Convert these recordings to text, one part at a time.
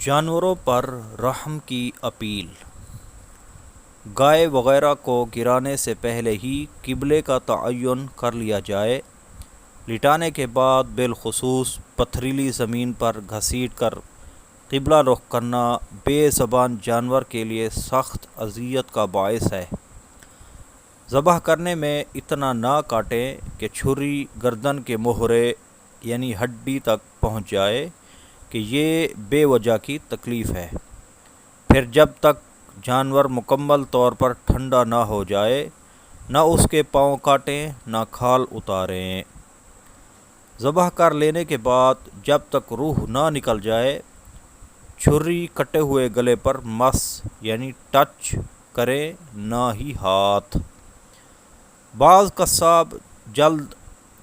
جانوروں پر رحم کی اپیل۔ گائے وغیرہ کو گرانے سے پہلے ہی قبلے کا تعین کر لیا جائے۔ لٹانے کے بعد بالخصوص پتھریلی زمین پر گھسیٹ کر قبلہ رخ کرنا بے زبان جانور کے لیے سخت اذیت کا باعث ہے۔ ذبح کرنے میں اتنا نہ کاٹیں کہ چھری گردن کے مہرے یعنی ہڈی تک پہنچ جائے کہ یہ بے وجہ کی تکلیف ہے۔ پھر جب تک جانور مکمل طور پر ٹھنڈا نہ ہو جائے نہ اس کے پاؤں کاٹیں نہ کھال اتاریں۔ ذبح کر لینے کے بعد جب تک روح نہ نکل جائے چھری کٹے ہوئے گلے پر مس یعنی ٹچ کریں، نہ ہی ہاتھ۔ بعض قصاب جلد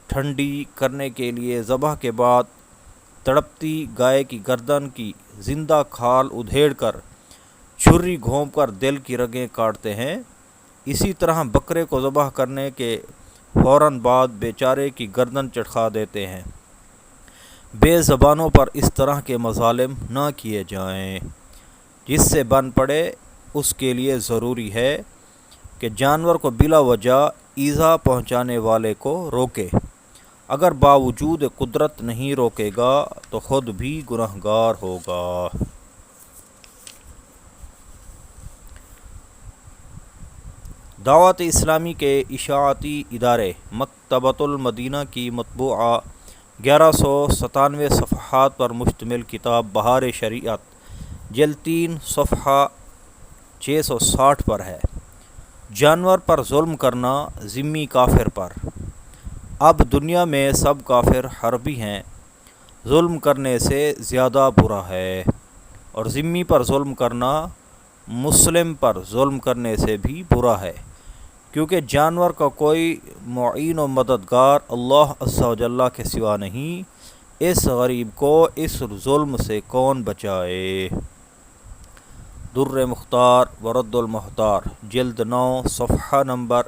ٹھنڈی کرنے کے لیے ذبح کے بعد تڑپتی گائے کی گردن کی زندہ کھال ادھیڑ کر چھری گھونپ کر دل کی رگیں کاٹتے ہیں۔ اسی طرح بکرے کو ذبح کرنے کے فوراً بعد بیچارے کی گردن چٹخا دیتے ہیں۔ بے زبانوں پر اس طرح کے مظالم نہ کیے جائیں۔ جس سے بن پڑے اس کے لیے ضروری ہے کہ جانور کو بلا وجہ ایذا پہنچانے والے کو روکے۔ اگر باوجود قدرت نہیں روکے گا تو خود بھی گنہگار ہوگا۔ دعوت اسلامی کے اشاعتی ادارے مکتبۃ المدینہ کی مطبوعہ 1197 صفحات پر مشتمل کتاب بہار شریعت جلد 3 صفحہ 660 پر ہے۔ جانور پر ظلم کرنا ذمی کافر پر۔ اب دنیا میں سب کافر حربی ہیں، ظلم کرنے سے زیادہ برا ہے، اور ذمی پر ظلم کرنا مسلم پر ظلم کرنے سے بھی برا ہے، کیونکہ جانور کا کوئی معین و مددگار اللہ عز و جل کے سوا نہیں۔ اس غریب کو اس ظلم سے کون بچائے؟ در مختار ورد المحتار جلد 9 صفحہ نمبر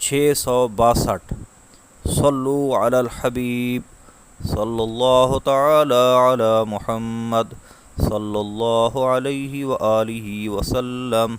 662۔ صلو علی الحبیب صلی اللہ تعالی علی محمد صلی اللہ علیہ وآلہ وسلم۔